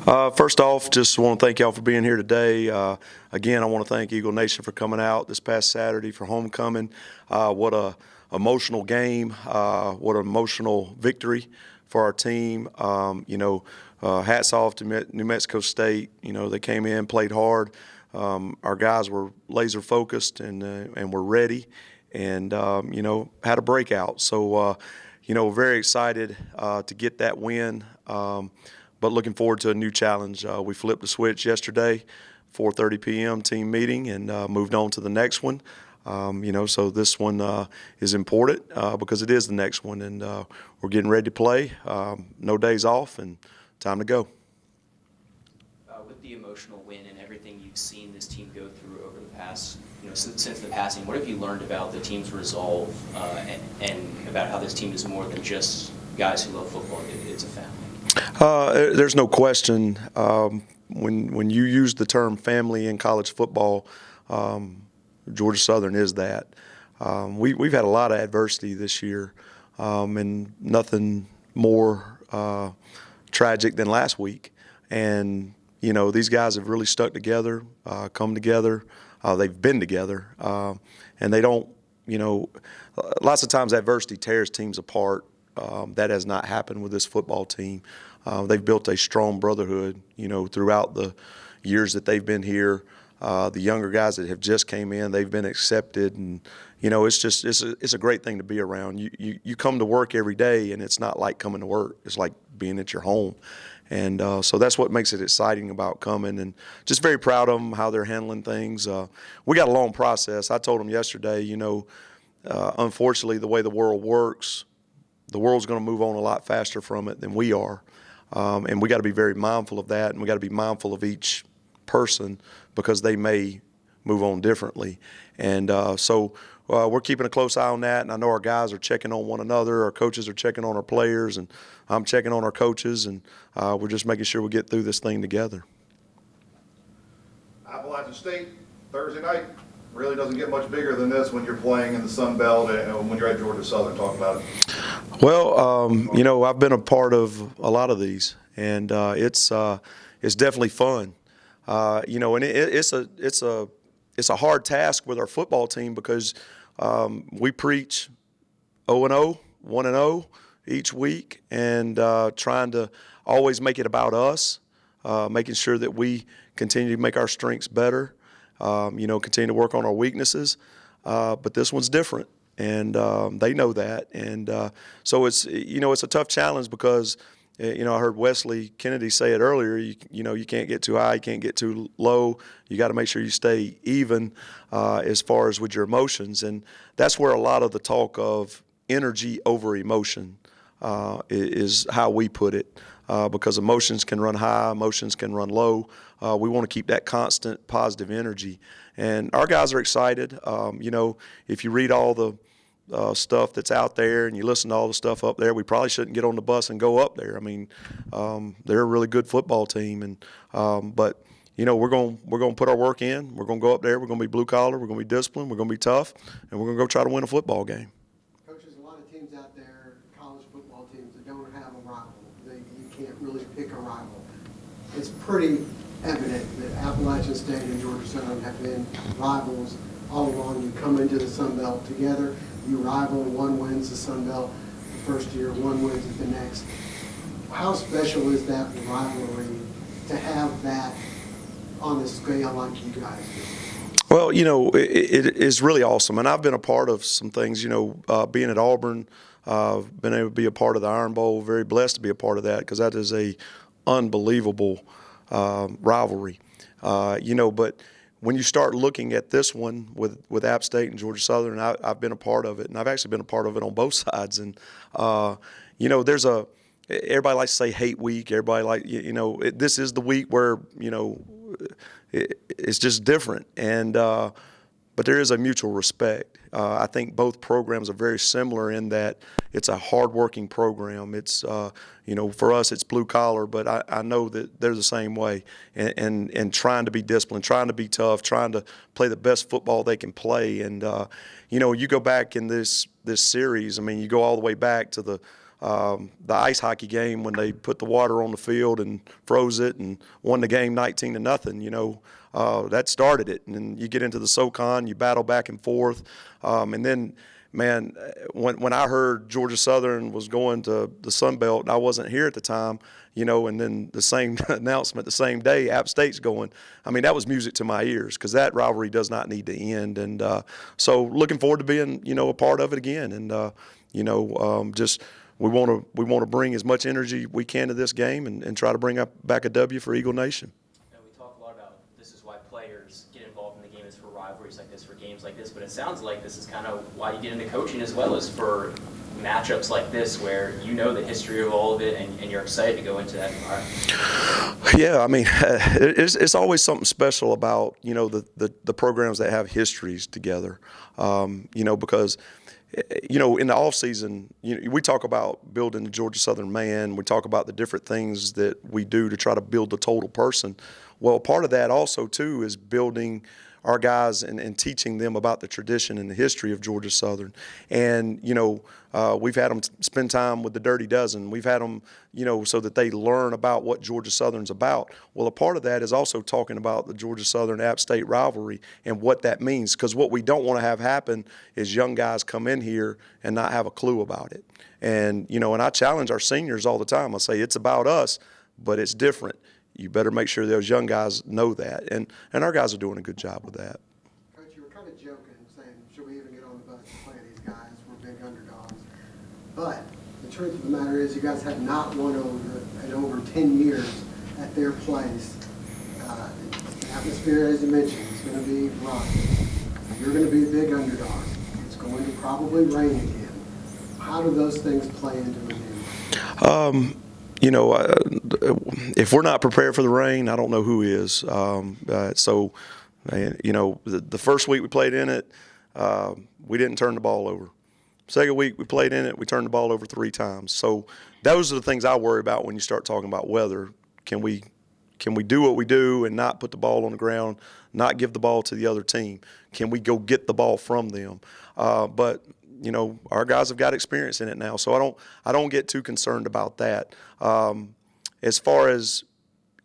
First off, just want to thank y'all for being here today. Again, I want to thank Eagle Nation for coming out this past Saturday for homecoming. What a emotional game. What an emotional victory for our team. Hats off to New Mexico State. They came in, played hard. Our guys were laser focused and were ready, and had a breakout. So, very excited to get that win. But looking forward to a new challenge. We flipped the switch yesterday, 4:30 p.m. team meeting, and moved on to the next one. So this one is important because it is the next one, and we're getting ready to play. No days off, and time to go. With the emotional win and everything you've seen this team go through over the past, since the passing, what have you learned about the team's resolve and about how this team is more than just guys who love football? It's a family. There's no question. When you use the term family in college football, Georgia Southern is that. We've had a lot of adversity this year, and nothing more tragic than last week. And these guys have really stuck together, come together. They've been together, and they don't. Lots of times adversity tears teams apart. That has not happened with this football team. They've built a strong brotherhood, throughout the years that they've been here. The younger guys that have just came in, they've been accepted, and it's a great thing to be around. You come to work every day, and it's not like coming to work. It's like being at your home, and so that's what makes it exciting about coming. And just very proud of them, how they're handling things. We got a long process. I told them yesterday, unfortunately, the way the world works, the world's going to move on a lot faster from it than we are. And we got to be very mindful of that, and we got to be mindful of each person because they may move on differently. And so we're keeping a close eye on that, and I know our guys are checking on one another. Our coaches are checking on our players, and I'm checking on our coaches, and we're just making sure we get through this thing together. Appalachian State, Thursday night. Really doesn't get much bigger than this when you're playing in the Sun Belt and when you're at Georgia Southern. Talk about it. Well, I've been a part of a lot of these, and it's definitely fun. And it's a hard task with our football team because we preach 0-0, 1-0 each week, and trying to always make it about us, making sure that we continue to make our strengths better. Continue to work on our weaknesses, but this one's different, and they know that, and so it's a tough challenge because I heard Wesley Kennedy say it earlier. You can't get too high, you can't get too low. You got to make sure you stay even as far as with your emotions, and that's where a lot of the talk of energy over emotion is how we put it. Because emotions can run high, emotions can run low. We want to keep that constant positive energy. And our guys are excited. If you read all the stuff that's out there and you listen to all the stuff up there, we probably shouldn't get on the bus and go up there. I mean, they're a really good football team. But we're going to put our work in. We're going to go up there. We're going to be blue collar. We're going to be disciplined. We're going to be tough. And we're going to go try to win a football game. Coach, there's a lot of teams out there, college football teams, that don't have a rival. You can't really pick a rival. It's pretty evident that Appalachian State and Georgia Southern have been rivals all along. You come into the Sun Belt together, you rival, one wins the Sun Belt the first year, one wins it the next. How special is that rivalry to have that on a scale like you guys do? Well, it is really awesome, and I've been a part of some things, being at Auburn, been able to be a part of the Iron Bowl, very blessed to be a part of that because that is a unbelievable rivalry. But when you start looking at this one with App State and Georgia Southern, I've been a part of it, and I've actually been a part of it on both sides. And, there's everybody likes to say hate week. Everybody this is the week where, it's just different. And but there is a mutual respect. I think both programs are very similar in that it's a hard-working program. It's, for us it's blue collar, but I know that they're the same way. And trying to be disciplined, trying to be tough, trying to play the best football they can play. And you go back in this series. I mean, you go all the way back to the the ice hockey game when they put the water on the field and froze it and won the game 19-0. That started it. And then you get into the SoCon, you battle back and forth, and then. Man, when I heard Georgia Southern was going to the Sun Belt, and I wasn't here at the time, and then the same announcement the same day, App State's going. I mean, that was music to my ears because that rivalry does not need to end. And so looking forward to being, a part of it again. And, just we want to bring as much energy we can to this game and try to bring back a W for Eagle Nation. We talk a lot about this is why players get involved in the game, is for rivalries like this, for games like this, but it sounds like this is kind of why you get into coaching as well, as for matchups like this where you know the history of all of it and you're excited to go into that environment. Yeah, I mean, it's always something special about, the programs that have histories together, because in the off season, we talk about building the Georgia Southern man. We talk about the different things that we do to try to build the total person. Well, part of that also too is building our guys and teaching them about the tradition and the history of Georgia Southern. And, we've had them spend time with the Dirty Dozen. We've had them, so that they learn about what Georgia Southern's about. Well, a part of that is also talking about the Georgia Southern App State rivalry and what that means. Because what we don't want to have happen is young guys come in here and not have a clue about it. And, and I challenge our seniors all the time. I say, it's about us, but it's different. You better make sure those young guys know that. And our guys are doing a good job with that. Coach, you were kind of joking, saying, should we even get on the bus to play these guys? We're big underdogs. But the truth of the matter is you guys have not won in over 10 years at their place. The atmosphere, as you mentioned, is going to be rough. You're going to be a big underdog. It's going to probably rain again. How do those things play into a game? If we're not prepared for the rain, I don't know who is. The first week we played in it, we didn't turn the ball over. Second week we played in it, we turned the ball over 3 times. So those are the things I worry about when you start talking about weather. Can we do what we do and not put the ball on the ground, not give the ball to the other team? Can we go get the ball from them? But our guys have got experience in it now, so I don't get too concerned about that. As far as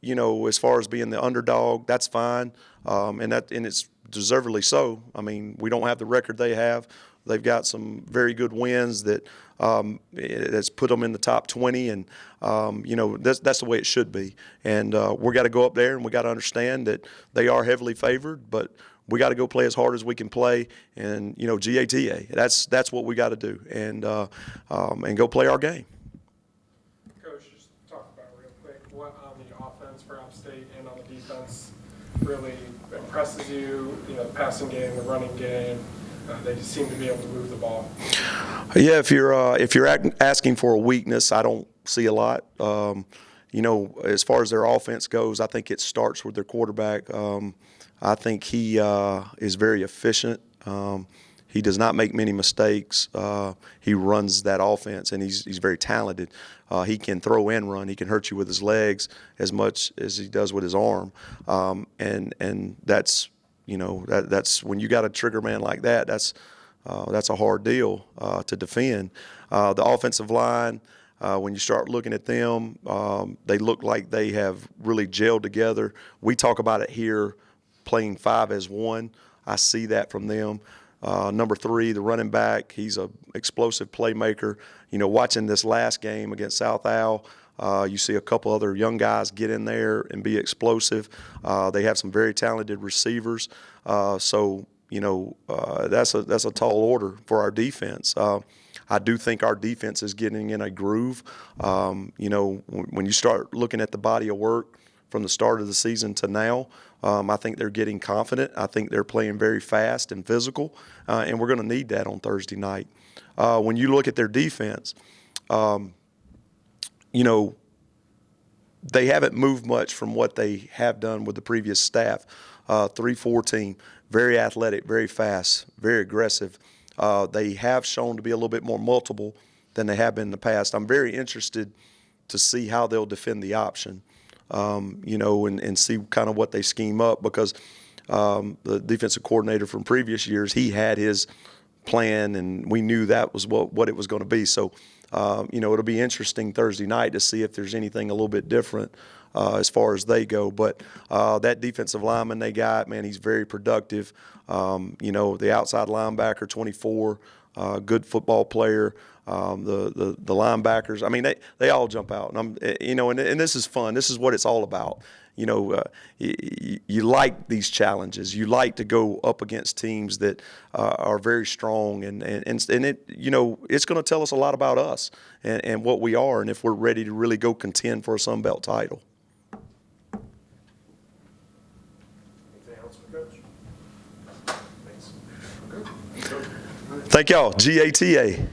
being the underdog, that's fine, and it's deservedly so. I mean, we don't have the record they have. They've got some very good wins that's put them in the top 20, and that's the way it should be. And we got to go up there and we got to understand that they are heavily favored, but we got to go play as hard as we can play, and GATA. That's what we got to do, and go play our game. Coach, just talk about real quick what on the offense for App State and on the defense really impresses you. The passing game, the running game. They just seem to be able to move the ball. Yeah, if you're asking for a weakness, I don't see a lot. As far as their offense goes, I think it starts with their quarterback. I think he is very efficient. He does not make many mistakes. He runs that offense, and he's very talented. He can throw and run. He can hurt you with his legs as much as he does with his arm. And that's that's when you got a trigger man like that. That's a hard deal to defend. The offensive line. When you start looking at them, they look like they have really gelled together. We talk about it here, playing 5 as 1. I see that from them. Number 3, the running back, he's an explosive playmaker. Watching this last game against South Al, you see a couple other young guys get in there and be explosive. They have some very talented receivers. That's a tall order for our defense. I do think our defense is getting in a groove. When you start looking at the body of work from the start of the season to now, I think they're getting confident. I think they're playing very fast and physical, and we're going to need that on Thursday night. When you look at their defense, they haven't moved much from what they have done with the previous staff. 3-4 team, very athletic, very fast, very aggressive. They have shown to be a little bit more multiple than they have been in the past. I'm very interested to see how they'll defend the option, and see kind of what they scheme up, because the defensive coordinator from previous years, he had his plan, and we knew that was what it was going to be. So it'll be interesting Thursday night to see if there's anything a little bit different as far as they go. But that defensive lineman they got, man, he's very productive. The outside linebacker, 24, good football player. The linebackers, I mean, they all jump out, and and this is fun. This is what it's all about. You like these challenges. You like to go up against teams that are very strong, and it, it's going to tell us a lot about us and what we are, and if we're ready to really go contend for a Sun Belt title. Anything else for Coach? Thanks. Okay. Thank y'all. GATA.